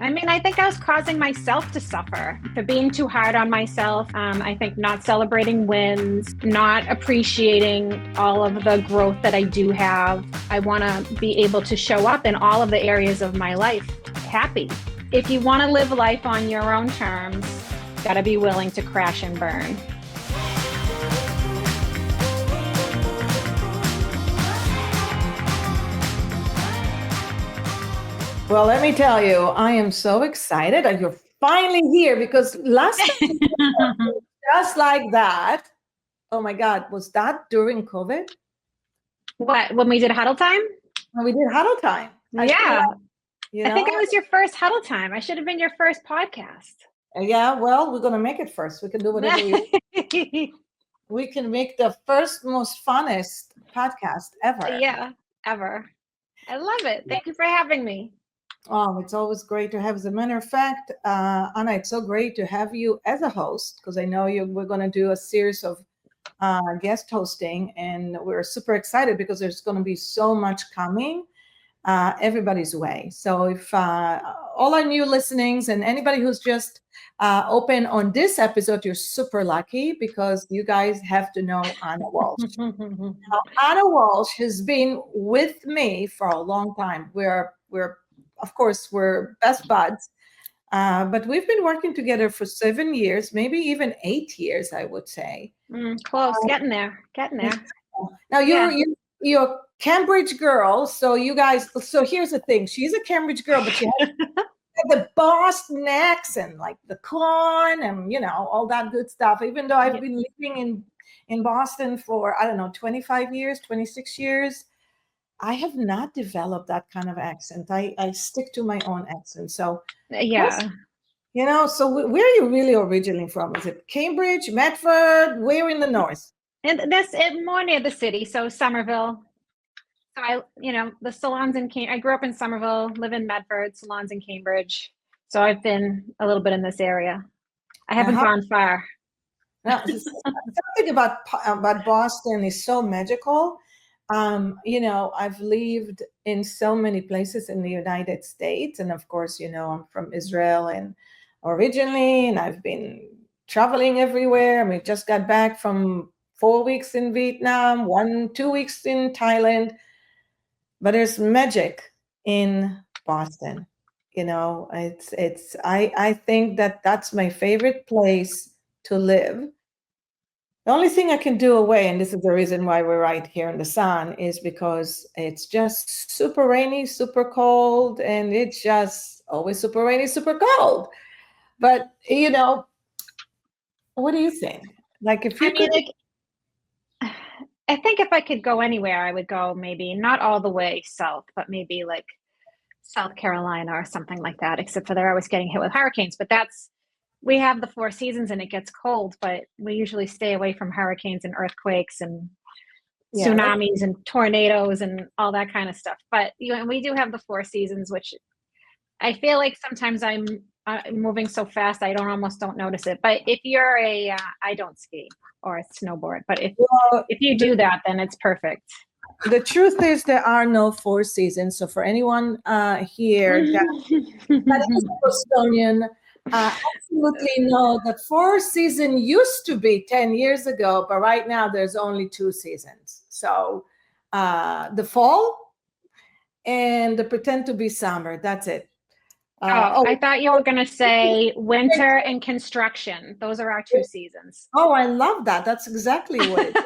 I mean, I think I was causing myself to suffer for being too hard on myself. I think not celebrating wins, not appreciating all of the growth that I do have. I want to be able to show up in all of the areas of my life happy. If you want to live life on your own terms, got to be willing to crash and burn. Well, let me tell you, I am so excited that you're finally here because last time just like that. Oh my God, was that during COVID? What, when we did huddle time? When we did huddle time. Yeah. You I think know? it was your first huddle time. I should have been your first podcast. Yeah, well, we're gonna make it first. We can do whatever we can make the first most funnest podcast ever. Yeah, ever. I love it. Thank you for having me. Oh, it's always great to have. As a matter of fact, Anna, it's so great to have you as a host because I know we're going to do a series of guest hosting, and we're super excited because there's going to be so much coming everybody's way. So if all our new listenings and anybody who's just open on this episode, you're super lucky because you guys have to know Anna Walsh. Now, Anna Walsh has been with me for a long time. We're of course, we're best buds, but we've been working together for 7 years, maybe even 8 years, I would say. Close, getting there. Now you're a Cambridge girl, so you guys. So here's the thing: she's a Cambridge girl, but she has the Boston accent, like the corn, and all that good stuff. Even though I've been living in Boston for 25 years, 26 years. I have not developed that kind of accent. I stick to my own accent. So yeah, so where are you really originally from? Is it Cambridge, Medford? Where in the north? and more near the city, so Somerville. So the Salon's in Cambridge. I grew up in Somerville, live in Medford, Salon's in Cambridge. So I've been a little bit in this area. I haven't gone far. Now, something about Boston is so magical. I've lived in so many places in the United States, and of course, I'm from Israel and originally, and I've been traveling everywhere. I mean, just got back from 4 weeks in Vietnam, 2 weeks in Thailand. But there's magic in Boston. I think that's my favorite place to live. The only thing I can do away, and this is the reason why we're right here in the sun, is because it's just super rainy, super cold, and it's just always super rainy, super cold. But what do you think? Like, if you I think if I could go anywhere, I would go maybe not all the way south, but maybe like South Carolina or something like that, except for they're always getting hit with hurricanes. But we have the 4 seasons and it gets cold, but we usually stay away from hurricanes and earthquakes and tsunamis and tornadoes and all that kind of stuff. But we do have the 4 seasons, which I feel like sometimes I'm moving so fast I almost don't notice it. But if you're I don't ski or a snowboard, but if you do that, then it's perfect. The truth is there are no 4 seasons. So for anyone here that is Bostonian, absolutely know that 4 seasons used to be 10 years ago, but right now there's only 2 seasons. So the fall and the pretend to be summer. That's it. I thought you were going to say winter and construction. Those are our 2 seasons. Oh, I love that. That's exactly what it is.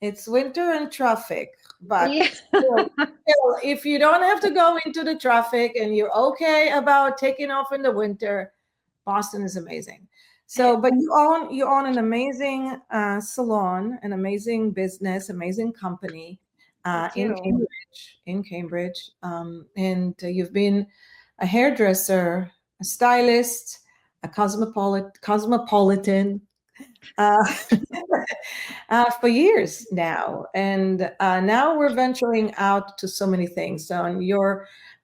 It's winter and traffic. But still, if you don't have to go into the traffic and you're okay about taking off in the winter, Boston is amazing. So, but you own an amazing salon, an amazing business, amazing company in Cambridge. And you've been a hairdresser, a stylist, a cosmopolitan for years now. And now we're venturing out to so many things. So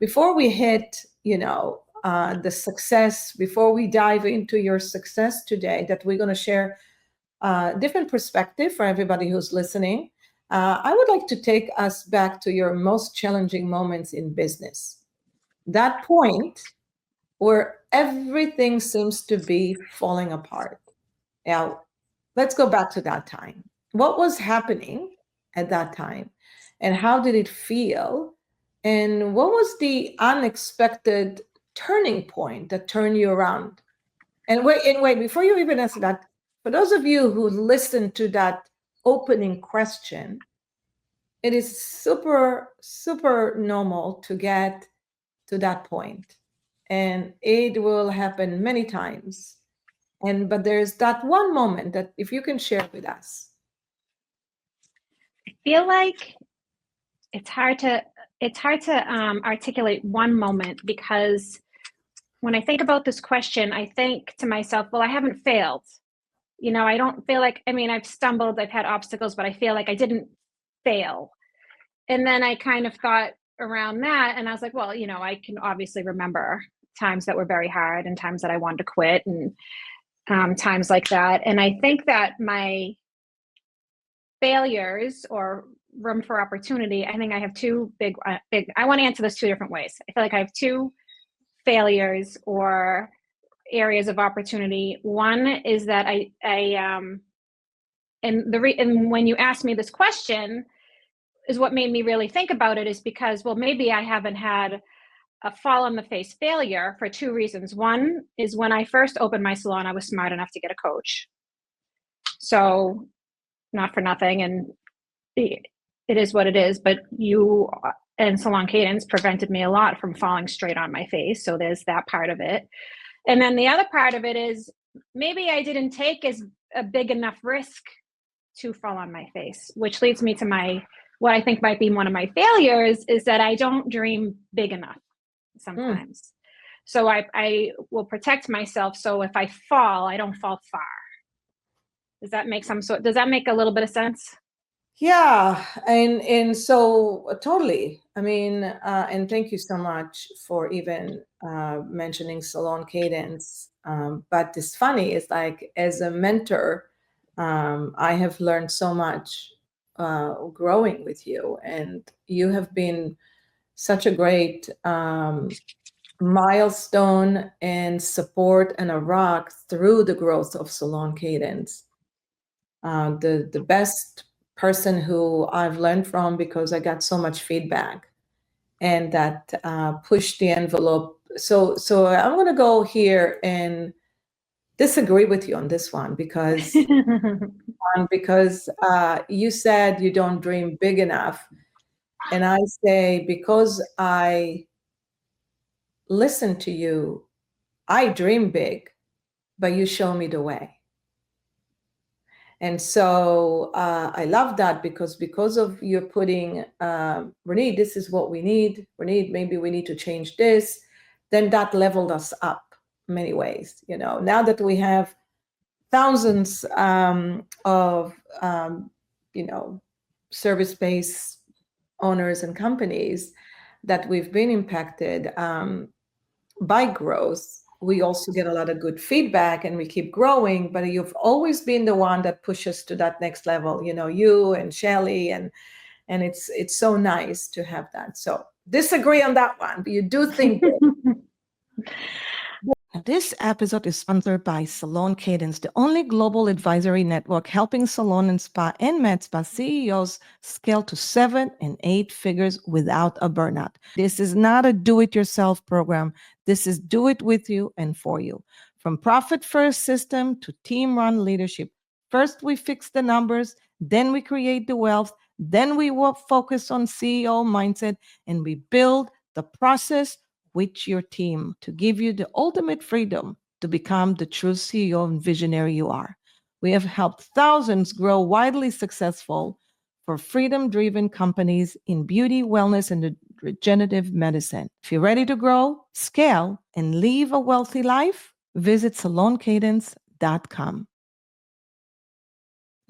before we hit, the success, before we dive into your success today, that we're going to share different perspective for everybody who's listening, I would like to take us back to your most challenging moments in business. that point where everything seems to be falling apart. Now, let's go back to that time. What was happening at that time? And how did it feel? And what was the unexpected turning point that turned you around? And wait, before you even answer that, for those of you who listened to that opening question, it is super, super normal to get to that point. And it will happen many times. But there's that one moment that if you can share with us. I feel like it's hard to articulate one moment, because when I think about this question, I think to myself, well, I haven't failed. I don't feel like, I've stumbled, I've had obstacles, but I feel like I didn't fail. And then I kind of thought around that, and I was like, well, I can obviously remember times that were very hard and times that I wanted to quit, and times like that. And I think that my failures or room for opportunity, I think I have two big, I want to answer this two different ways. I feel like I have two failures or areas of opportunity. One is that and when you asked me this question, is what made me really think about it, is because, well, maybe I haven't had a fall on the face failure for two reasons. One is when I first opened my salon, I was smart enough to get a coach. So not for nothing, and it is what it is, but you and Salon Cadence prevented me a lot from falling straight on my face. So there's that part of it. And then the other part of it is maybe I didn't take as a big enough risk to fall on my face, which leads me to what I think might be one of my failures, is that I don't dream big enough sometimes. So I will protect myself. So if I fall, I don't fall far. Does that make a little bit of sense? Yeah, and so totally. And thank you so much for even mentioning Salon Cadence. But it's funny, it's like, as a mentor, I have learned so much growing with you, and you have been such a great milestone and support and a rock through the growth of Salon Cadence. The best person who I've learned from, because I got so much feedback and that pushed the envelope. So I'm going to go here and disagree with you on this one, because you said you don't dream big enough, and I say, because I listen to you, I dream big, but you show me the way. And so I love that, because of you putting, Ronit, this is what we need. Ronit, maybe we need to change this. Then that leveled us up in many ways. Now that we have thousands of, service-based owners and companies that we've been impacted by growth, we also get a lot of good feedback and we keep growing, but you've always been the one that pushes to that next level, you and Shelly, and it's so nice to have that. So disagree on that one, but you do think. This episode is sponsored by Salon Cadence, the only global advisory network helping salon and spa and med spa CEOs scale to 7 and 8 figures without a burnout. This is not a do-it-yourself program. This is do it with you and for you. From profit-first system to team-run leadership. First, we fix the numbers, then we create the wealth, then we focus on CEO mindset, and we build the process with your team to give you the ultimate freedom to become the true CEO and visionary you are. We have helped thousands grow widely successful for freedom-driven companies in beauty, wellness, and regenerative medicine. If you're ready to grow, scale, and live a wealthy life, visit saloncadence.com.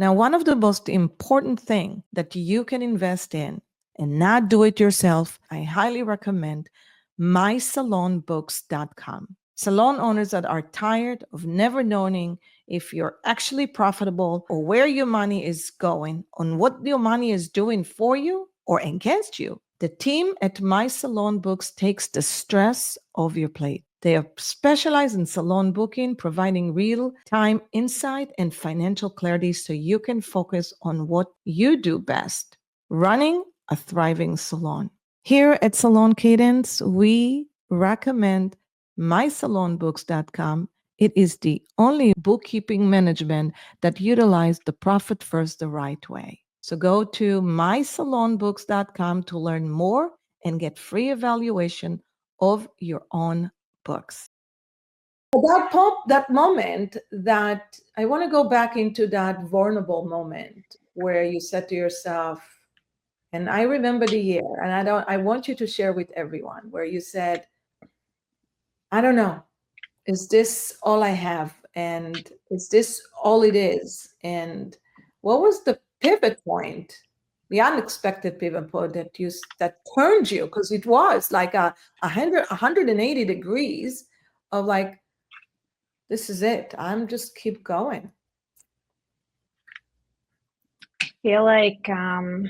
Now, one of the most important things that you can invest in and not do it yourself, I highly recommend mysalonbooks.com. Salon owners that are tired of never knowing if you're actually profitable or where your money is going, on what your money is doing for you or against you. The team at My Salon Books takes the stress off your plate. They are specialized in salon booking, providing real-time insight and financial clarity so you can focus on what you do best, running a thriving salon. Here at Salon Cadence, we recommend mysalonbooks.com. It is the only bookkeeping management that utilizes the profit first the right way. So go to mysalonbooks.com to learn more and get free evaluation of your own books. That moment, that I want to go back into that vulnerable moment where you said to yourself, and I remember the year, and I want you to share with everyone, where you said, I don't know, is this all I have? And is this all it is? And what was the pivot point, the unexpected pivot point that turned you? Because it was like 180 degrees of like, this is it. I'm just keep going. I feel like, I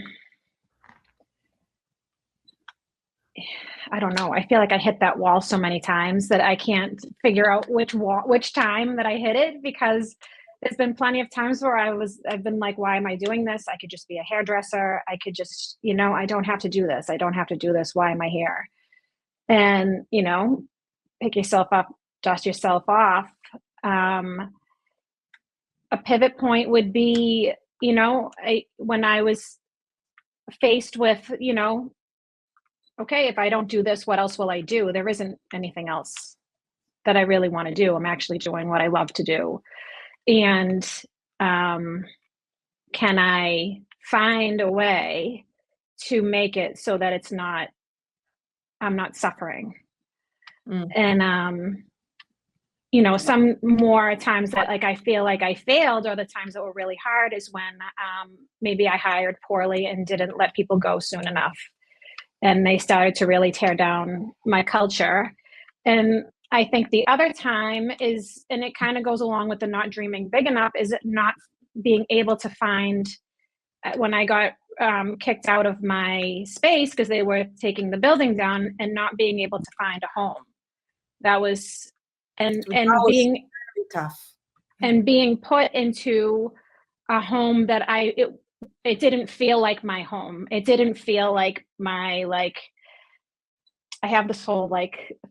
don't know. I feel like I hit that wall so many times that I can't figure out which time that I hit it, because there's been plenty of times where I've been like, why am I doing this? I could just be a hairdresser. I could just, I don't have to do this. I don't have to do this. Why am I here? And, pick yourself up, dust yourself off. A pivot point would be, when I was faced with, okay, if I don't do this, what else will I do? There isn't anything else that I really want to do. I'm actually doing what I love to do. And can I find a way to make it so that I'm not suffering? And, some more times that like I feel like I failed, or the times that were really hard, is when maybe I hired poorly and didn't let people go soon enough. And they started to really tear down my culture. And I think the other time is, and it kind of goes along with the not dreaming big enough, is not being able to find, when I got kicked out of my space because they were taking the building down, and not being able to find a home. That was, being tough. And being put into a home that it didn't feel like my home. It didn't feel like I have this whole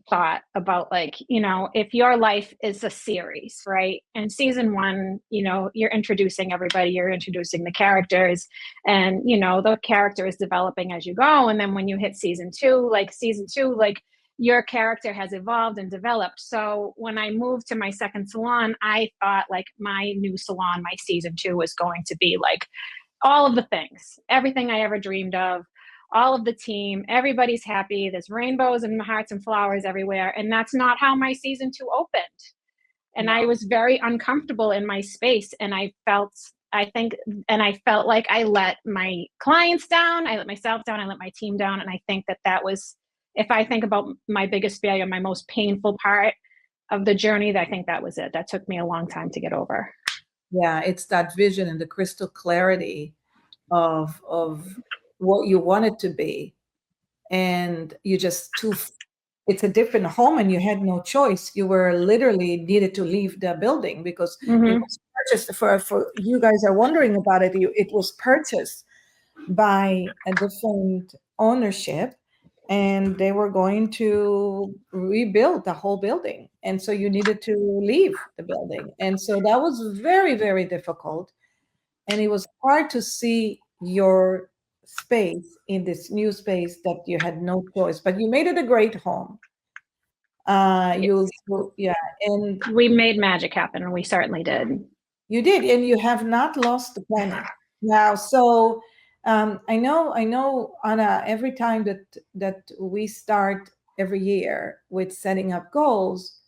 thought about if your life is a series, right? And season 1, you're introducing everybody, you're introducing the characters, and the character is developing as you go. And then when you hit season 2, your character has evolved and developed. So when I moved to my second salon, I thought my new salon, my season 2, was going to be all of the things, everything I ever dreamed of, all of the team, everybody's happy, there's rainbows and hearts and flowers everywhere. And that's not how my season 2 opened. And I was very uncomfortable in my space. And I felt like I let my clients down, I let myself down, I let my team down. And I think that was, if I think about my biggest failure, my most painful part of the journey, I think that was it. That took me a long time to get over. Yeah, it's that vision and the crystal clarity of what you want it to be. And you it's a different home, and you had no choice. You were literally needed to leave the building because it was purchased. For you guys are wondering about it, it was purchased by a different ownership, and they were going to rebuild the whole building. And so you needed to leave the building. And so that was very, very difficult. And it was hard to see your space in this new space that you had no choice, but you made it a great home. And we made magic happen, and we certainly did. You did, and you have not lost the penny now. So I know, Anna, every time that we start every year with setting up goals,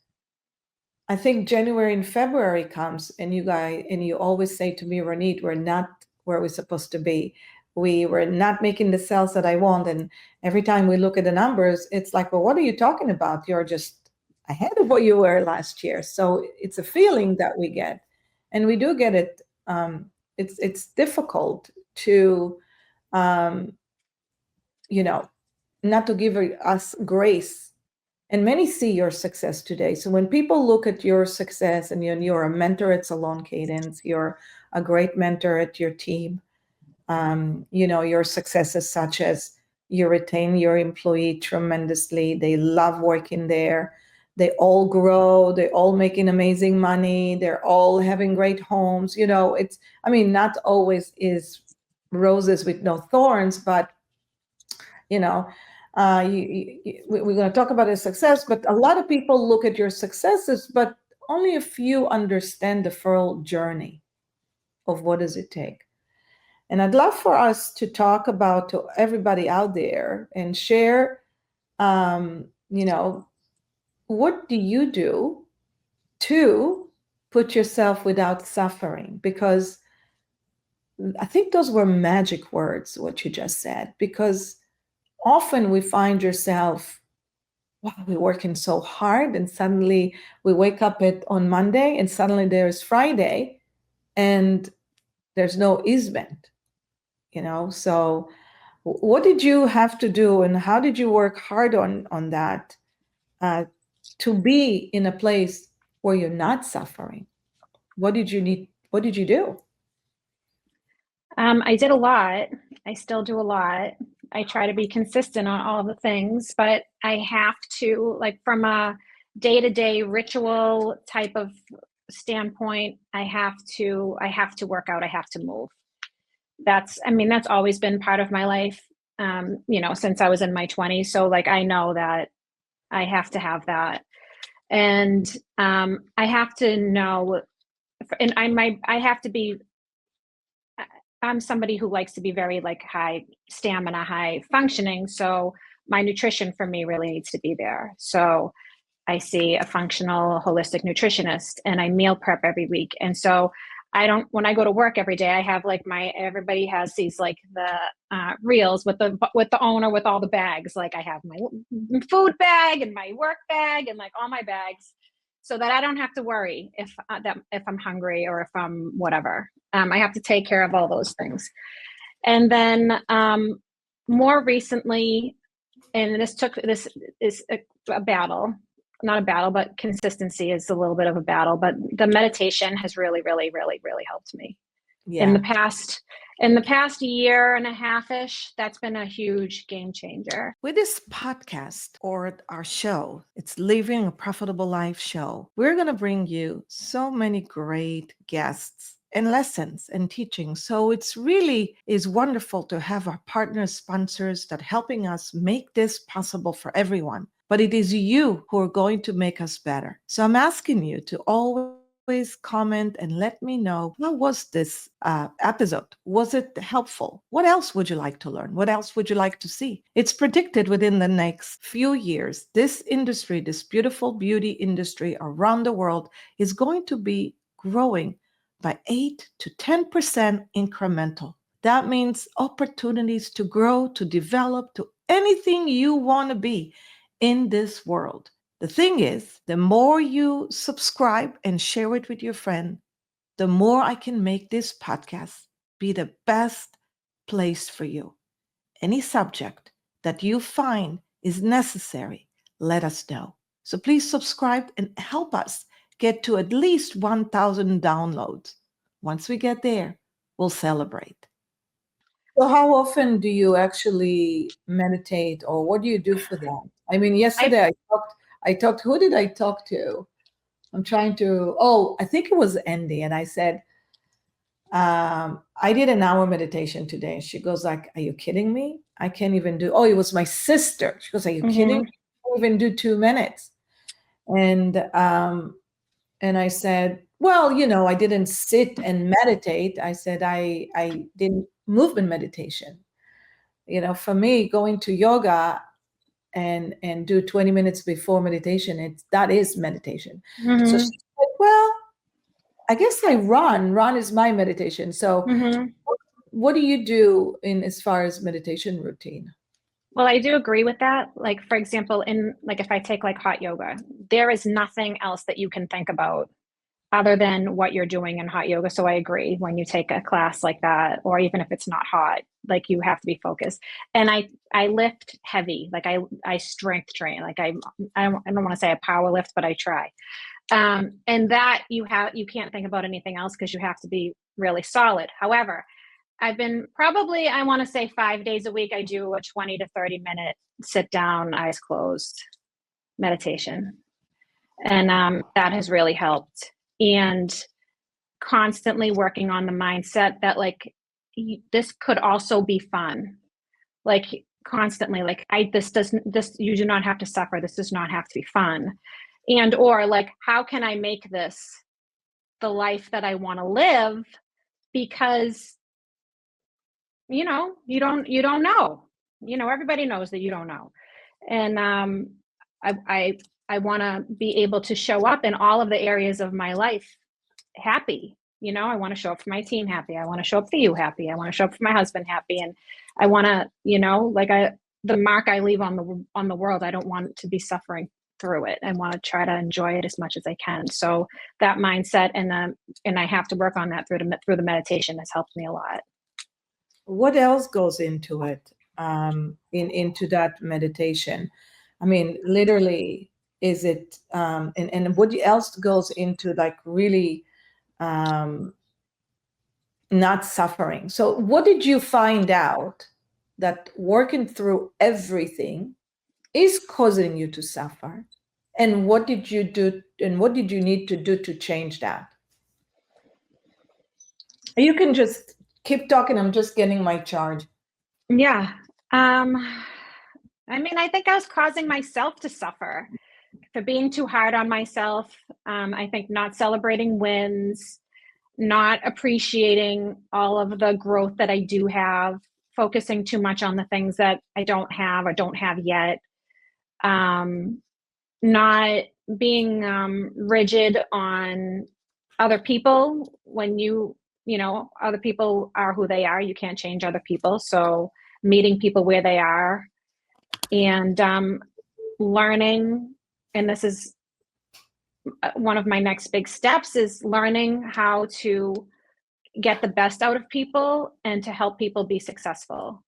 I think January and February comes, and you always say to me, Ronit, we're not where we're supposed to be. We were not making the sales that I want. And every time we look at the numbers, it's like, well, what are you talking about? You're just ahead of what you were last year. So it's a feeling that we get, and we do get it. It's difficult to, not to give us grace. And many see your success today. So when people look at your success, and you're a mentor at Salon Cadence, you're a great mentor at your team, your successes such as you retain your employee tremendously. They love working there. They all grow. They all making amazing money. They're all having great homes. Not always is roses with no thorns, but we're going to talk about his success, but a lot of people look at your successes, but only a few understand the full journey of what does it take. And I'd love for us to talk about to everybody out there and share, what do you do to put yourself without suffering? Because I think those were magic words, what you just said, because often we find yourself, wow, we're working so hard, and suddenly we wake up on Monday, and suddenly there's Friday, and there's no easement, So what did you have to do, and how did you work hard on that to be in a place where you're not suffering? What did you need? What did you do? I did a lot. I still do a lot. I try to be consistent on all the things, but I have to, like, from a day-to-day ritual type of standpoint, I have to work out. I have to move. That's always been part of my life, since I was in my 20s. So like, I know that I have to have that. And I have to know, and I have to be, I'm somebody who likes to be very like high stamina, high functioning. So my nutrition for me really needs to be there. So I see a functional holistic nutritionist, and I meal prep every week. And so when I go to work every day, I have like everybody has these like the reels with the owner with all the bags. Like I have my food bag and my work bag and like all my bags, so that I don't have to worry if I'm hungry or if I'm whatever. I have to take care of all those things. And then more recently, and this is a battle, not a battle, but consistency is a little bit of a battle, but the meditation has really, really, really, really helped me. Yeah. In the past year and a half-ish, that's been a huge game changer. With this podcast, or our show, it's Living a Profitable Life show, we're going to bring you so many great guests and lessons and teachings. So it's really is wonderful to have our partners, sponsors that helping us make this possible for everyone. But it is you who are going to make us better. So I'm asking you to always comment and let me know, how was this episode? Was it helpful? What else would you like to learn? What else would you like to see? It's predicted within the next few years, this industry, this beautiful beauty industry around the world, is going to be growing by 8 to 10% incremental. That means opportunities to grow, to develop, to anything you want to be in this world. The thing is, the more you subscribe and share it with your friend, the more I can make this podcast be the best place for you. Any subject that you find is necessary, let us know. So please subscribe and help us get to at least 1,000 downloads. Once we get there, we'll celebrate. So how often do you actually meditate, or what do you do for that? I mean, yesterday I talked, who did I talk to? I think it was Andy. And I said, I did an hour meditation today. She goes like, are you kidding me? I can't even do, it was my sister. She goes, are you kidding me? I can't even do 2 minutes. And I said, well, I didn't sit and meditate. I said, I did movement meditation. For me, going to yoga and do 20 minutes before meditation, that is meditation. Mm-hmm. So she said, well, I guess I run is my meditation. So what do you do as far as meditation routine? Well, I do agree with that. Like, for example, if I take like hot yoga, there is nothing else that you can think about other than what you're doing in hot yoga. So I agree, when you take a class like that, or even if it's not hot, like you have to be focused. And I lift heavy, like I strength train, like I don't want to say I power lift, but I try. And that you can't think about anything else because you have to be really solid. However, I've been probably, I want to say 5 days a week, I do a 20 to 30 minute sit down, eyes closed meditation. And that has really helped. And constantly working on the mindset that like, this could also be fun. Like constantly, like you do not have to suffer. This does not have to be fun. And, or like, how can I make this the life that I want to live? Because, you know, you don't know, everybody knows that you don't know. And I want to be able to show up in all of the areas of my life happy. I want to show up for my team happy. I want to show up for you happy. I want to show up for my husband happy. And I want to, the mark I leave on the world, I don't want to be suffering through it. I want to try to enjoy it as much as I can. So that mindset and I have to work on that through the meditation has helped me a lot. What else goes into it, into that meditation? I mean, literally, is it, and what else goes into like really not suffering? So what did you find out that working through everything is causing you to suffer? And what did you do? And what did you need to do to change that? You can just keep talking. I'm just getting my charge. Yeah. I mean, I think I was causing myself to suffer for being too hard on myself. I think not celebrating wins, not appreciating all of the growth that I do have, focusing too much on the things that I don't have or don't have yet. Not being rigid on other people when other people are who they are. You can't change other people. So meeting people where they are and learning, and this is one of my next big steps, is learning how to get the best out of people and to help people be successful.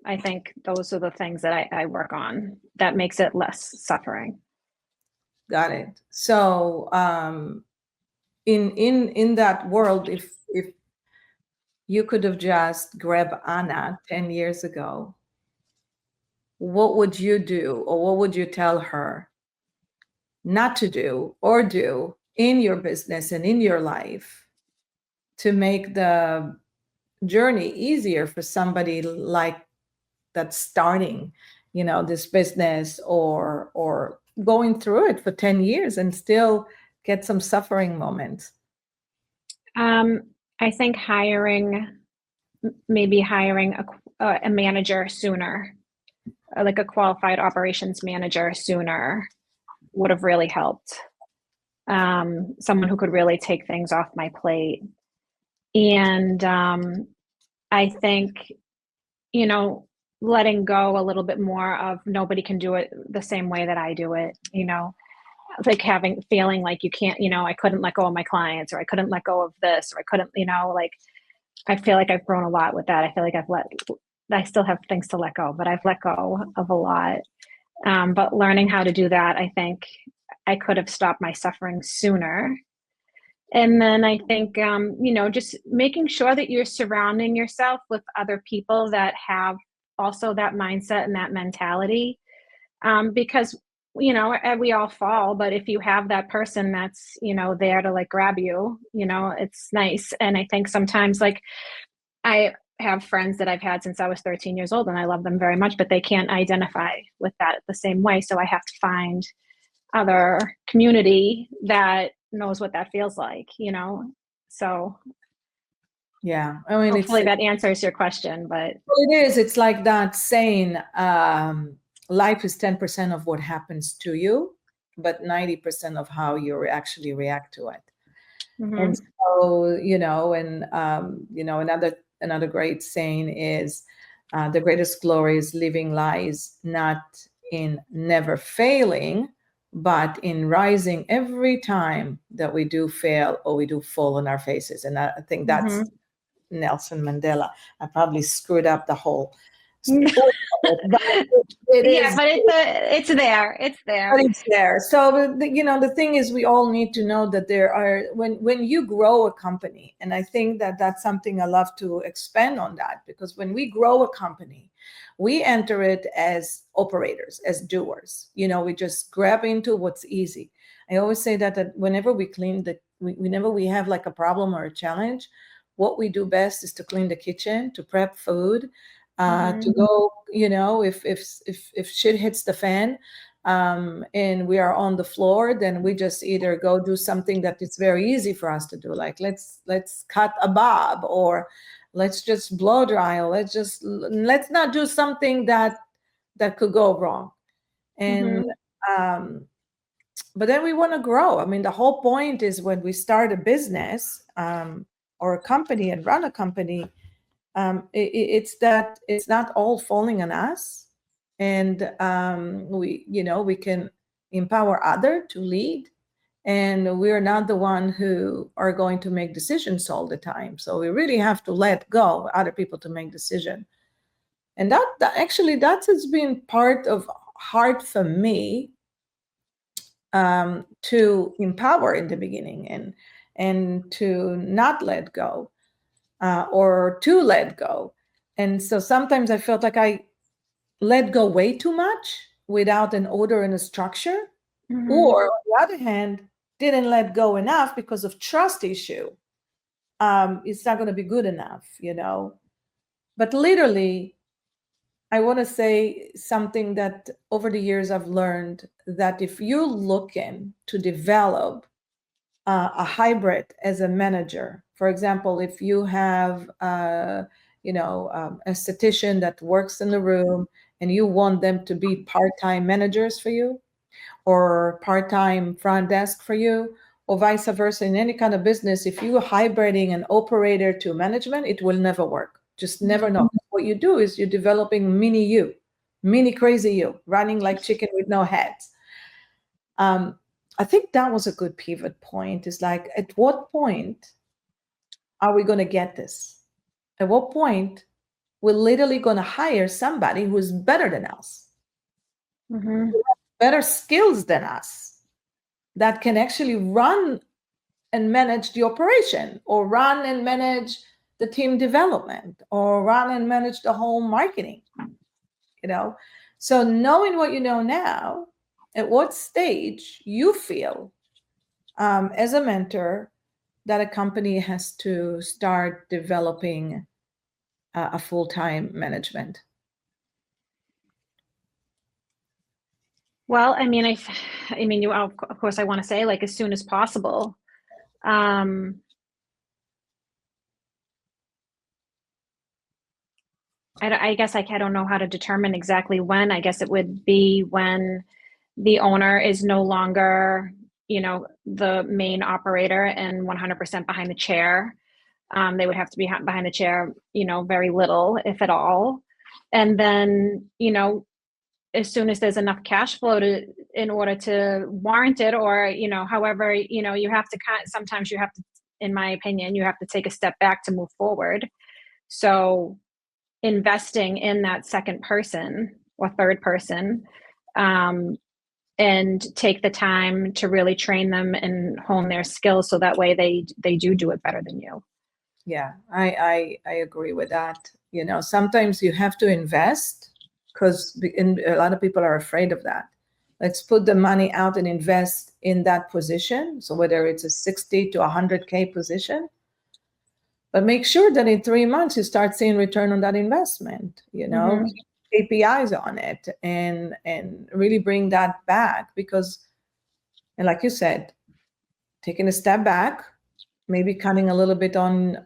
I think those are the things that I work on that makes it less suffering. Got it. So in that world, if you could have just grabbed Anna 10 years ago, what would you do, or what would you tell her not to do or do in your business and in your life to make the journey easier for somebody like that's starting, this business or going through it for 10 years and still get some suffering moments? I think maybe hiring a manager sooner, like a qualified operations manager sooner would have really helped. Someone who could really take things off my plate. And I think, letting go a little bit more of nobody can do it the same way that I do it, like feeling like you can't, I couldn't let go of my clients, or I couldn't let go of this, or I couldn't, like, I feel like I've grown a lot with that. I feel like I still have things to let go, but I've let go of a lot. But learning how to do that, I think I could have stopped my suffering sooner. And then I think, just making sure that you're surrounding yourself with other people that have also that mindset and that mentality. Because, we all fall, but if you have that person that's, there to like grab you, it's nice. And I think sometimes, like, I have friends that I've had since I was 13 years old and I love them very much, but they can't identify with that the same way. So I have to find other community that knows what that feels like, so yeah, I mean, hopefully that answers your question. But it's like that saying, life is 10% of what happens to you, but 90% of how you actually react to it. Mm-hmm. And so another great saying is, the greatest glory is living lies not in never failing, but in rising every time that we do fail or we do fall on our faces. And I think that's Nelson Mandela. I probably screwed up the whole story of it, but it Yeah, is. but it's there. It's there. But it's there. So the thing is, we all need to know that there are, when you grow a company, and I think that that's something I love to expand on that, because when we grow a company, we enter it as operators, as doers. We just grab into what's easy. I always say that whenever we whenever we have like a problem or a challenge, what we do best is to clean the kitchen, to prep food, to go, if shit hits the fan, and we are on the floor, then we just either go do something that it's very easy for us to do, like let's cut a bob, or let's just blow dry, or let's not do something that could go wrong. And but then we want to grow. I mean, the whole point is, when we start a business, or a company, and run a company, it's that it's not all falling on us, and we can empower others to lead, and we're not the one who are going to make decisions all the time. So we really have to let go other people to make decision. And that actually, that has been part of hard for me, to empower in the beginning, and to not let go, or to let go. And so sometimes I felt like I let go way too much without an order and a structure, or on the other hand, didn't let go enough because of trust issue. It's not going to be good enough, But literally, I want to say something that over the years I've learned, that if you're looking to develop a hybrid as a manager, for example, if you have a statistician that works in the room, and you want them to be part-time managers for you, or part-time front desk for you, or vice versa, in any kind of business, if you are hybriding an operator to management, it will never work. Just never know. What you do is you're developing mini crazy you, running like chicken with no heads. I think that was a good pivot point. Is like, at what point are we going to get this? At what point we're literally going to hire somebody who's better than us, better skills than us, that can actually run and manage the operation, or run and manage the team development, or run and manage the whole marketing, So knowing what you know now, at what stage you feel, as a mentor, that a company has to start developing a full-time management. Well, I mean, you, of course, I want to say, like, as soon as possible. I guess I don't know how to determine exactly when. I guess it would be when the owner is no longer, the main operator and 100% behind the chair. They would have to be behind the chair, very little, if at all. And then, as soon as there's enough cash flow in order to warrant it, or, however, you have to sometimes you have to, in my opinion, you have to take a step back to move forward. So investing in that second person or third person, and take the time to really train them and hone their skills, so that way they do it better than you. Yeah, I agree with that. Sometimes you have to invest, because a lot of people are afraid of that. Let's put the money out and invest in that position. So whether it's a 60 to 100K position, but make sure that in 3 months you start seeing return on that investment, keep KPIs on it, and really bring that back. Because, and like you said, taking a step back, maybe cutting a little bit on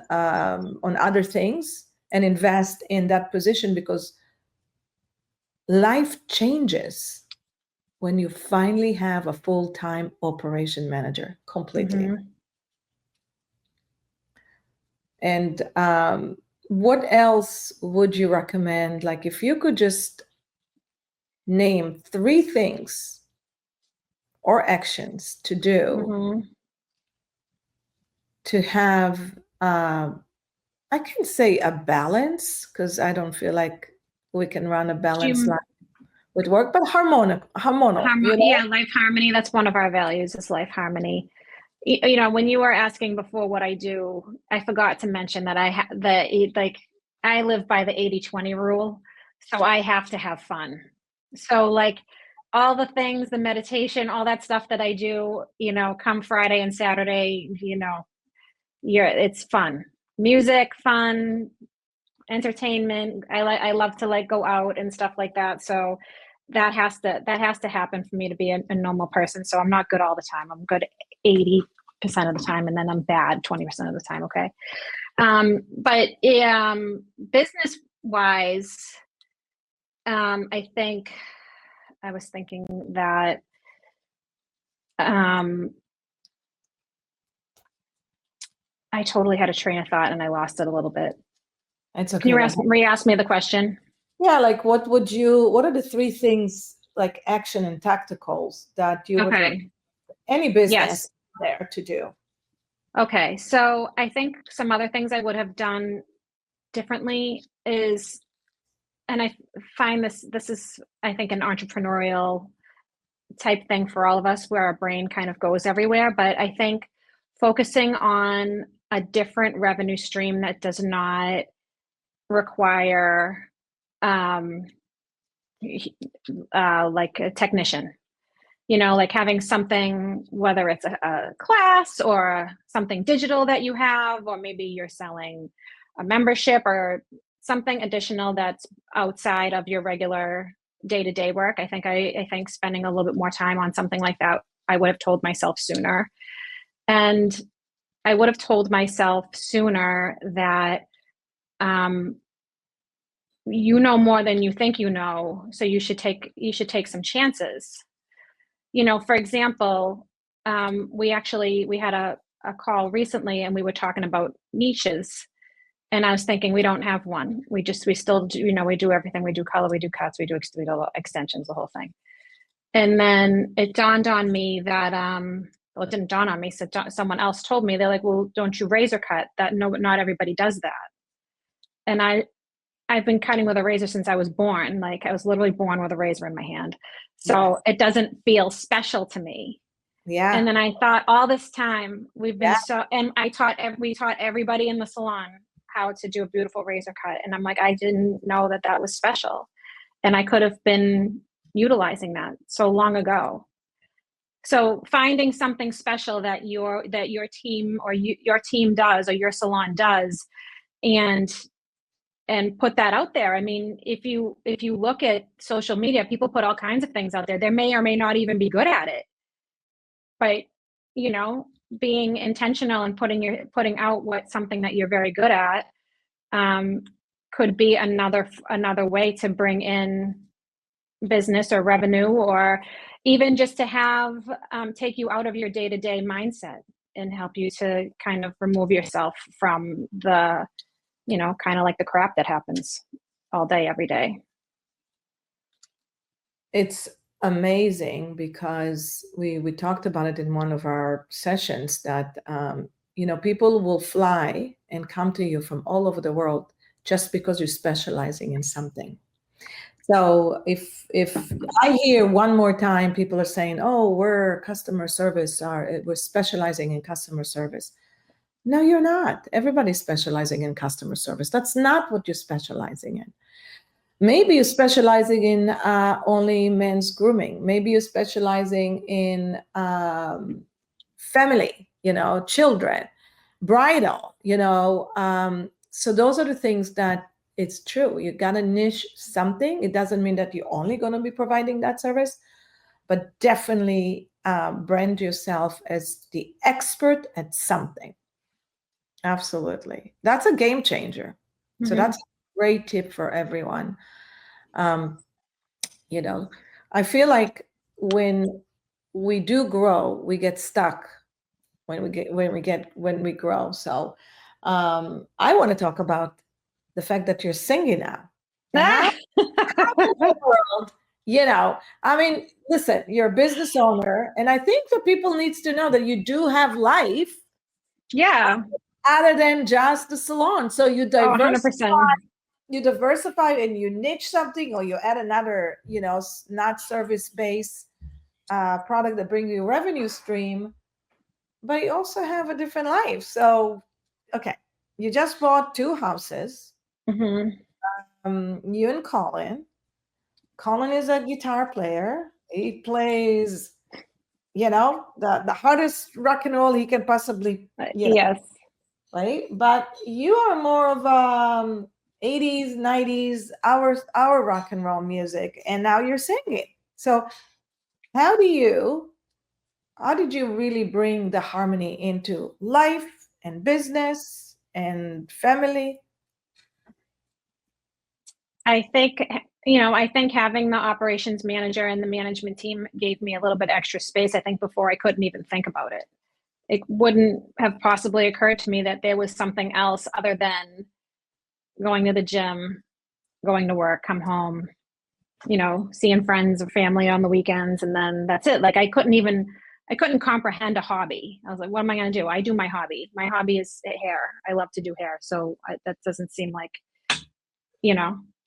other things, and invest in that position, because life changes when you finally have a full-time operation manager completely. And what else would you recommend? Like, if you could just name 3 things or actions to do to have I can say a balance, because I don't feel like we can run a balanced life with work, but hormonal, Yeah, life harmony. That's one of our values, is life harmony. You know, when you were asking before what I do, I forgot to mention that I live by the 80-20 rule. So I have to have fun. So like all the things, the meditation, all that stuff that I do, you know, come Friday and Saturday, you know, it's fun. Music, fun, entertainment. I love to like go out and stuff like that. So that has to happen for me to be a normal person. So I'm not good all the time. I'm good 80% of the time, and then I'm bad 20% of the time. Okay. But business wise, I think I was thinking that I totally had a train of thought and I lost it a little bit. It's okay. Can you re-ask me the question? Yeah, like what are the three things, like action and tacticals, that you would like any business there to do? Okay, so I think some other things I would have done differently is, and I find this is, I think, an entrepreneurial type thing for all of us, where our brain kind of goes everywhere. But I think focusing on a different revenue stream that does not require like a technician, you know, like having something, whether it's a class or something digital that you have, or maybe you're selling a membership or something additional that's outside of your regular day-to-day work. I think spending a little bit more time on something like that, I would have told myself sooner. And I would have told myself sooner that you know more than you think you know, so you should take some chances. You know, for example, we had a call recently and we were talking about niches. And I was thinking, we don't have one. We still do, you know, we do everything. We do color, we do cuts, we do extensions, the whole thing. And then it dawned on me that, well, it didn't dawn on me. So someone else told me, they're like, well, don't you razor cut? That no, not everybody does that. And I've been cutting with a razor since I was born. Like I was literally born with a razor in my hand. So it doesn't feel special to me. Yeah. And then I thought, all this time we've been and we taught everybody in the salon how to do a beautiful razor cut. And I'm like, I didn't know that was special. And I could have been utilizing that so long ago. So finding something special that your team or your team does, or your salon does, and put that out there. I mean, if you look at social media, people put all kinds of things out there. They may or may not even be good at it. But, you know, being intentional and putting out something that you're very good at could be another way to bring in business or revenue, or even just to have take you out of your day-to-day mindset and help you to kind of remove yourself from the, you know, kind of like the crap that happens all day, every day. It's amazing, because we talked about it in one of our sessions, that you know, people will fly and come to you from all over the world just because you're specializing in something. So if I hear one more time people are saying, oh, we're customer service, or we're specializing in customer service. No, you're not. Everybody's specializing in customer service. That's not what you're specializing in. Maybe you're specializing in only men's grooming. Maybe you're specializing in family, you know, children, bridal, you know. So those are the things that, it's true. You got to niche something. It doesn't mean that you're only going to be providing that service, but definitely brand yourself as the expert at something. Absolutely. That's a game changer. Mm-hmm. So that's a great tip for everyone. You know, I feel like when we do grow, we get stuck when we grow. So I want to talk about the fact that you're singing now. World, you know, I mean, listen, you're a business owner, and I think that people needs to know that you do have life. Yeah. other than just the salon. So you Oh, 100%. diversify and you niche something, or you add another, not service-based product that brings you revenue stream, but you also have a different life. So, okay, you just bought 2 houses. Hmm. You and Colin. Colin is a guitar player. He plays, the hardest rock and roll he can possibly, Yes. right? But you are more of 80s, 90s, our rock and roll music, and now you're singing. So how did you really bring the harmony into life and business and family? I think, I think having the operations manager and the management team gave me a little bit extra space. I think before I couldn't even think about it. It wouldn't have possibly occurred to me that there was something else other than going to the gym, going to work, come home, seeing friends or family on the weekends, and then that's it. Like I couldn't comprehend a hobby. I was like, what am I going to do? I do my hobby. My hobby is hair. I love to do hair. So that doesn't seem like,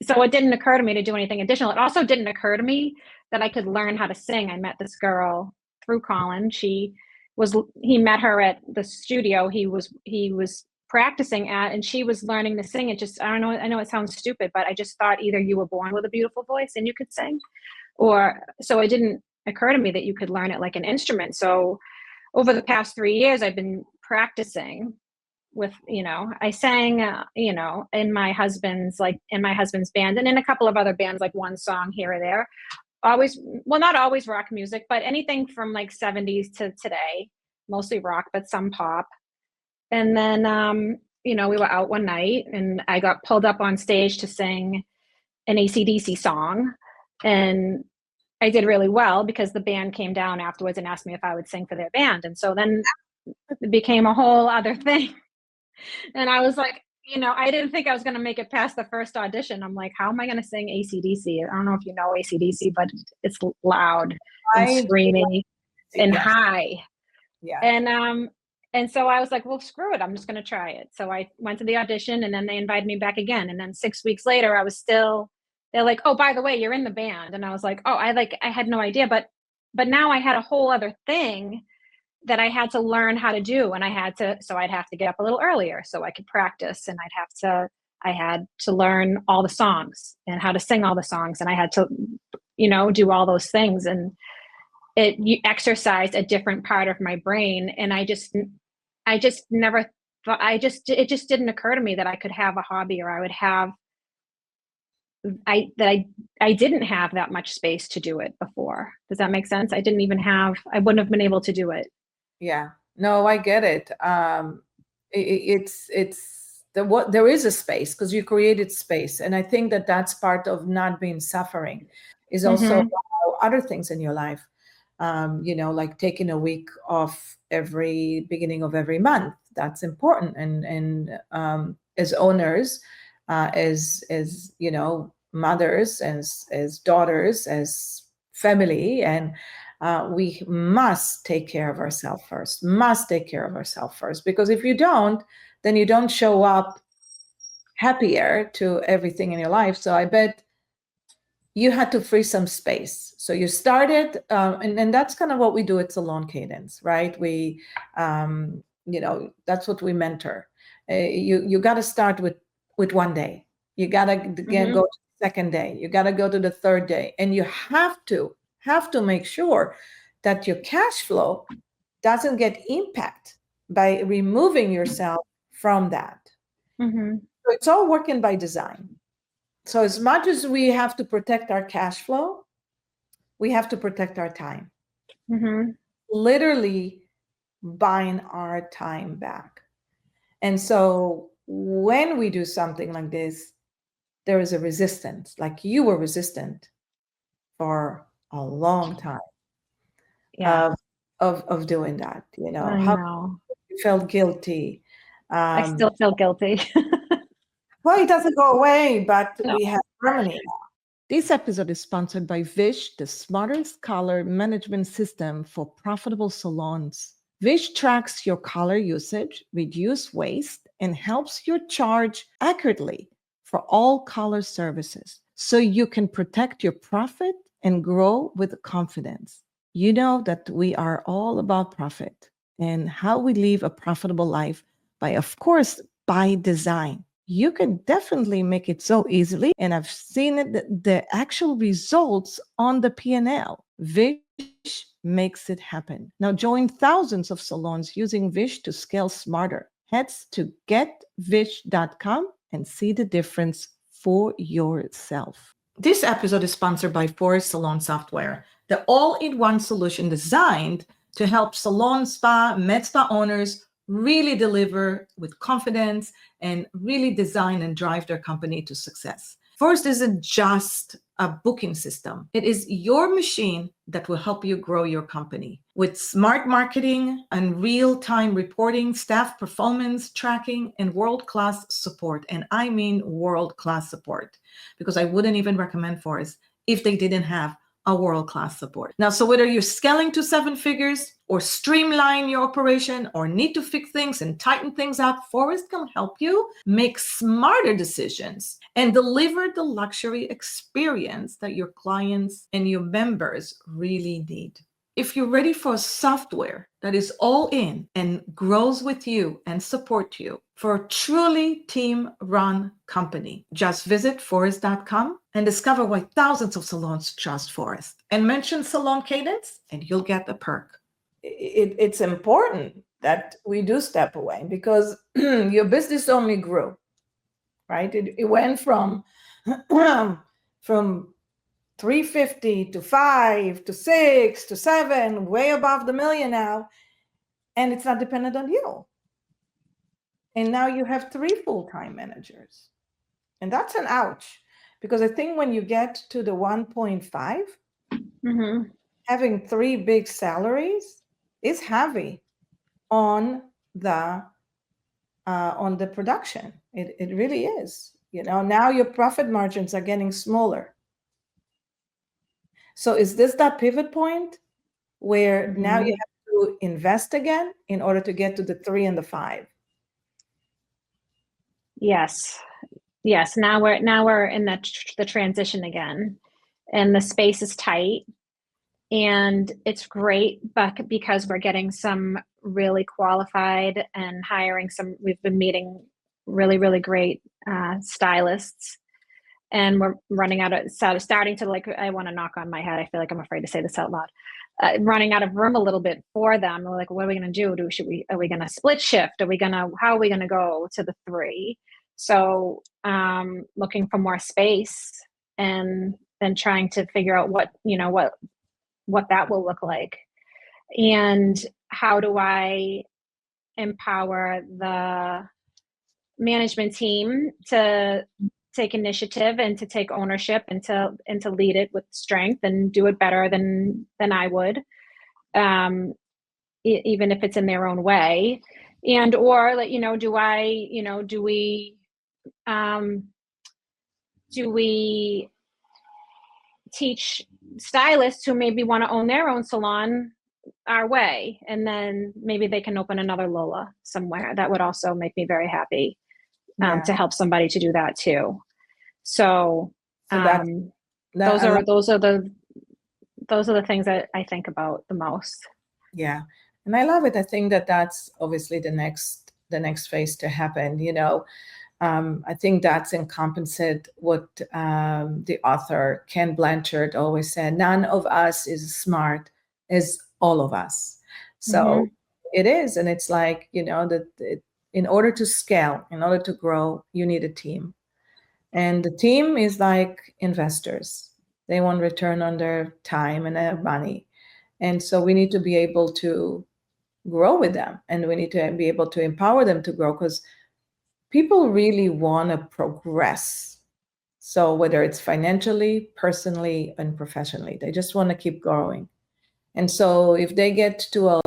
so it didn't occur to me to do anything additional. It also didn't occur to me that I could learn how to sing. I met this girl through Colin. He met her at the studio he was practicing at, and she was learning to sing. It just, I don't know, I know it sounds stupid, but I just thought either you were born with a beautiful voice and you could sing, or so it didn't occur to me that you could learn it like an instrument. So over the past 3 years, I've been practicing with, I sang, in my husband's band and in a couple of other bands, like one song here or there. Always, well, not always rock music, but anything from like 70s to today, mostly rock, but some pop. And then, we were out one night and I got pulled up on stage to sing an AC/DC song. And I did really well because the band came down afterwards and asked me if I would sing for their band. And so then it became a whole other thing. And I was like, I didn't think I was going to make it past the first audition. I'm like, how am I going to sing AC/DC? I don't know if you know AC/DC, but it's loud and screamy and high. Yeah. And so I was like, well, screw it. I'm just going to try it. So I went to the audition and then they invited me back again. And then 6 weeks later, they're like, oh, by the way, you're in the band. And I was like, oh, I had no idea. But now I had a whole other thing that I had to learn how to do. And I'd have to get up a little earlier so I could practice, and I had to learn all the songs and how to sing all the songs. And I had to, do all those things. And you exercised a different part of my brain. And I just never thought, it just didn't occur to me that I could have a hobby, or I didn't have that much space to do it before. Does that make sense? I wouldn't have been able to do it. Yeah, no, I get it. There is a space because you created space, and I think that that's part of not being suffering. Is also other things in your life, like taking a week off every beginning of every month. That's important, and as owners, as mothers, as daughters, as family, and we must take care of ourselves first. Because if you don't, then you don't show up happier to everything in your life. So I bet you had to free some space. So you started, and that's kind of what we do at Salon Cadence, right? We, that's what we mentor. You got to start with one day. You got to go to the second day. You got to go to the third day, and you have to make sure that your cash flow doesn't get impacted by removing yourself from that. So it's all working by design. So as much as we have to protect our cash flow, we have to protect our time. Literally buying our time back. And so when we do something like this, there is a resistance, like you were resistant for a long time. Yeah. Of doing that, I know. You felt guilty. I still feel guilty. Well, it doesn't go away, but we have harmony now. This episode is sponsored by Vish, the smartest color management system for profitable salons. Vish tracks your color usage, reduce waste, and helps you charge accurately for all color services so you can protect your profit and grow with confidence. You know that we are all about profit and how we live a profitable life by, of course, by design. You can definitely make it so easily, and I've seen it, the actual results on the P&L. Vish makes it happen. Now join thousands of salons using Vish to scale smarter. Head to getvish.com and see the difference for yourself. This episode is sponsored by Forest Salon Software, the all-in-one solution designed to help salon, spa, med spa owners really deliver with confidence and really design and drive their company to success. Forest isn't just a booking system. It is your machine that will help you grow your company with smart marketing and real-time reporting, staff performance tracking, and world-class support. And I mean world-class support, because I wouldn't even recommend Forest if they didn't have a world-class support. Now, so whether you're scaling to 7 figures or streamline your operation or need to fix things and tighten things up, Forest can help you make smarter decisions and deliver the luxury experience that your clients and your members really need. If you're ready for a software that is all in and grows with you and support you for a truly team-run company, just visit forest.com and discover why thousands of salons trust Forest. And mention Salon Cadence and you'll get a perk. It's important that we do step away, because your business only grew, right? It went from 350 to 5 to 6 to 7, way above the million now, and it's not dependent on you. And now you have 3 full-time managers, and that's an ouch, because I think when you get to the 1.5, having 3 big salaries is heavy on the production. It really is. You know, now your profit margins are getting smaller. So is this that pivot point where now you have to invest again in order to get to the 3 and the 5? Yes. Now we're in the transition again, and the space is tight, and it's great, but because we're getting some really qualified and hiring we've been meeting really, really great stylists, and we're running out of, starting to, like, I want to knock on my head. I feel like I'm afraid to say this out loud. Running out of room a little bit for them. We're like, what are we going to do? Are we going to split shift? How are we going to go to the 3? So looking for more space, and then trying to figure out what that will look like. And how do I empower the management team to take initiative and to take ownership and to lead it with strength and do it better than I would, even if it's in their own way. And or, like, do we teach stylists who maybe want to own their own salon our way, and then maybe they can open another Lola somewhere. That would also make me very happy, to help somebody to do that too. So those are the things that I think about the most. Yeah, and I love it. I think that's obviously the next phase to happen. I think that's encompassed what the author Ken Blanchard always said: none of us is smart as all of us. So it is, and it's like, in order to scale, in order to grow, you need a team. And the team is like investors. They want return on their time and their money. And so we need to be able to grow with them, and we need to be able to empower them to grow, because people really want to progress. So whether it's financially, personally, and professionally, they just want to keep growing. And so if they get to a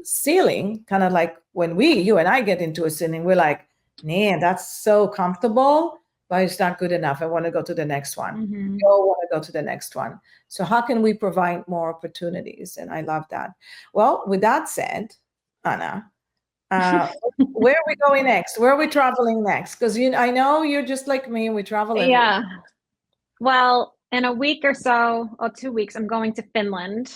ceiling, kind of like when you and I get into a ceiling, we're like, man, that's so comfortable. but it's not good enough. I want to go to the next one. Mm-hmm. We all want to go to the next one. So how can we provide more opportunities? And I love that. Well, with that said, Anna, where are we going next? Where are we traveling next? Because I know you're just like me. We travel everywhere. Yeah. Well, in a week or so, or 2 weeks, I'm going to Finland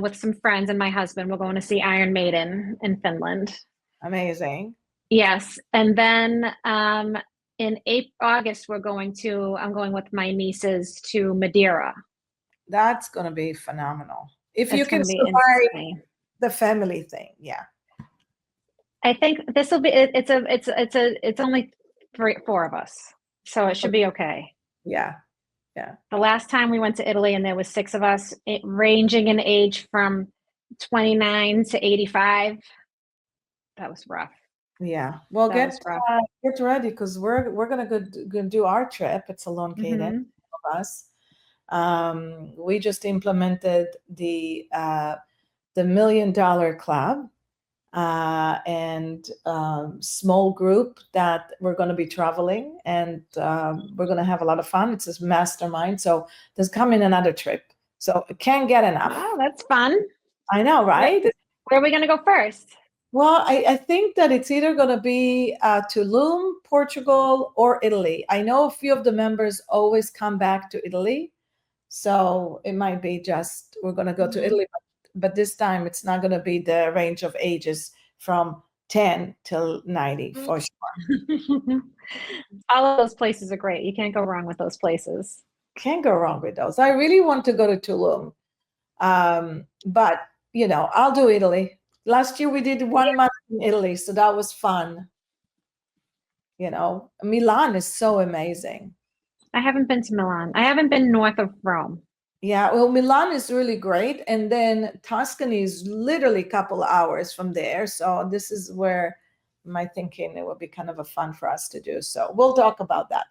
with some friends and my husband. We're going to see Iron Maiden in Finland. Amazing. Yes. And then in August, I'm going with my nieces to Madeira. That's going to be phenomenal. If It's you can gonna be survive insane. the family thing. Yeah. I think this will be, it's only four of us. So it should be okay. Yeah. Yeah. The last time we went to Italy and there was 6 of us, ranging in age from 29 to 85. That was rough. Yeah. Well, That was rough. get ready because we're gonna go do our trip. It's Salon Mhm. of us. We just implemented the $1 million club and small group that we're going to be traveling, and we're going to have a lot of fun. It's this mastermind. So there's coming another trip. So it can't get enough. Wow, that's fun. I know, right? Where are we going to go first? Well, I think that it's either going to be Tulum, Portugal, or Italy. I know a few of the members always come back to Italy. So it might be just we're going to go to Italy, but this time it's not going to be the range of ages from 10 till 90 for sure. All of those places are great. You can't go wrong with those places. Can't go wrong with those. I really want to go to Tulum. But, I'll do Italy. Last year we did 1 month in Italy, so that was fun. Milan is so amazing. I haven't been to Milan. I haven't been north of Rome. Yeah, well, Milan is really great. And then Tuscany is literally a couple hours from there. So this is where my thinking it would be kind of a fun for us to do. So we'll talk about that.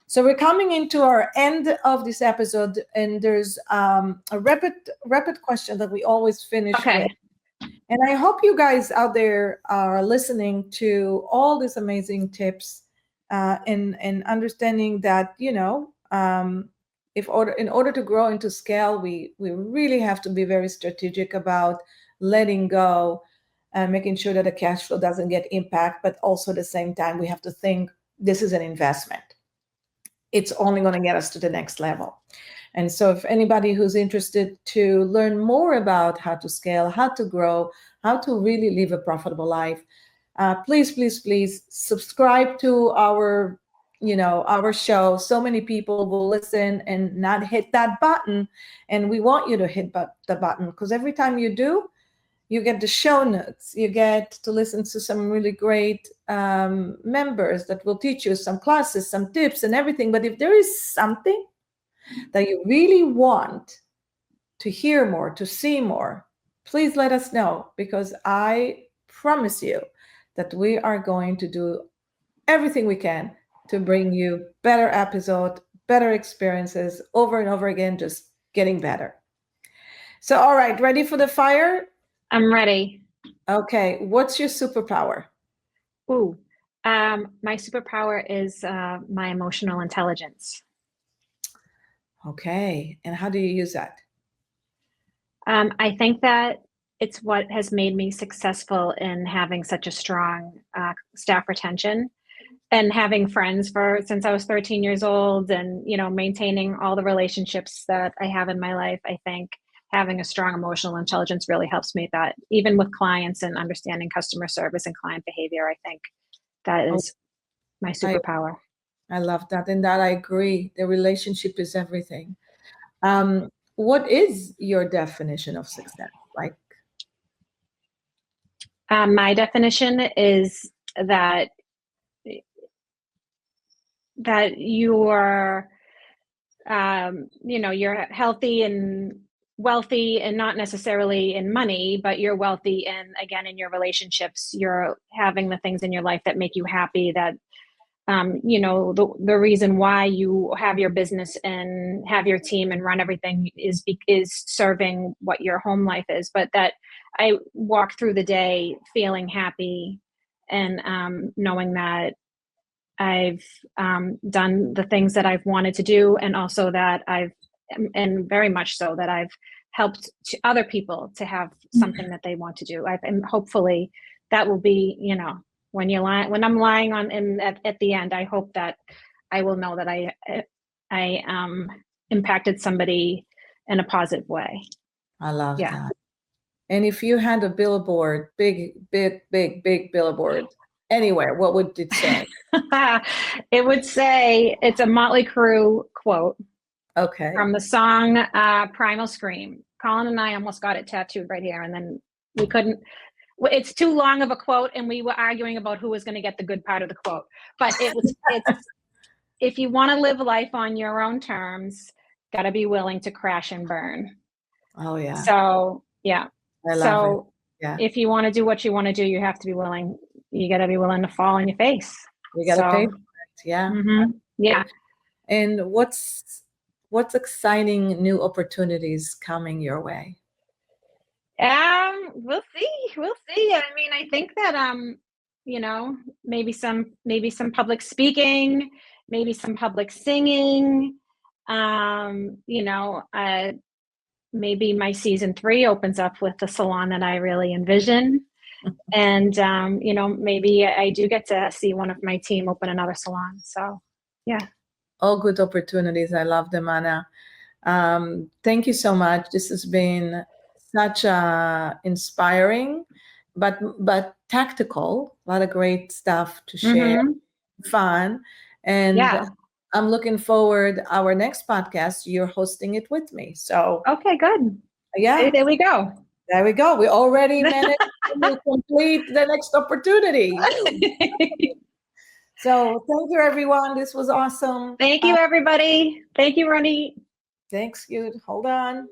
So we're coming into our end of this episode, and there's a rapid question that we always finish with. And I hope you guys out there are listening to all these amazing tips and understanding that, in order to grow into scale, we really have to be very strategic about letting go and making sure that the cash flow doesn't get impact, but also at the same time, we have to think this is an investment. It's only going to get us to the next level. And so if anybody who's interested to learn more about how to scale, how to grow, how to really live a profitable life, please subscribe to our show. So many people will listen and not hit that button. And we want you to hit the button, because every time you do, you get the show notes. You get to listen to some really great members that will teach you some classes, some tips and everything. But if there is something that you really want to hear more, to see more, please let us know, because I promise you that we are going to do everything we can to bring you better episodes, better experiences over and over again, just getting better. So, all right, ready for the fire? I'm ready. Okay, what's your superpower? My superpower is my emotional intelligence. Okay, and how do you use that? I think that it's what has made me successful in having such a strong staff retention and having friends since I was 13 years old, and maintaining all the relationships that I have in my life. I think having a strong emotional intelligence really helps me, that even with clients and understanding customer service and client behavior. I think that is my superpower. I love that. And that I agree. The relationship is everything. What is your definition of success? Like, my definition is that you're you're healthy and wealthy, and not necessarily in money, but you're wealthy in your relationships. You're having the things in your life that make you happy, that the reason why you have your business and have your team and run everything is serving what your home life is. But that I walk through the day feeling happy and knowing that I've done the things that I've wanted to do, and also that and very much so that I've helped other people to have something that they want to do. And hopefully that will be, when I'm lying at the end, I hope that I will know that I impacted somebody in a positive way. I love that. And if you had a billboard, big billboard anywhere, what would it say? It would say, it's a Motley Crue quote. Okay. From the song Primal Scream. Colin and I almost got it tattooed right here, and then we couldn't. It's too long of a quote, and we were arguing about who was going to get the good part of the quote. But it's if you want to live life on your own terms, got to be willing to crash and burn. Oh yeah. So yeah. I love it. Yeah. If you want to do what you want to do, you have to be willing. You got to be willing to fall on your face. You got to pay for it. Yeah. Mm-hmm. Yeah. And what's exciting new opportunities coming your way? We'll see. I mean, I think that maybe some public speaking, maybe some public singing. Maybe my season 3 opens up with the salon that I really envision. And maybe I do get to see one of my team open another salon. So yeah. All good opportunities. I love them, Anna. Thank you so much. This has been such inspiring, but tactical. A lot of great stuff to share. Mm-hmm. Fun. And I'm looking forward. Our next podcast, you're hosting it with me. So okay, good. Yeah. There we go. There we go. We already managed to complete the next opportunity. So thank you, everyone. This was awesome. Thank you, everybody. Thank you, Ronit. Thanks, you. Hold on.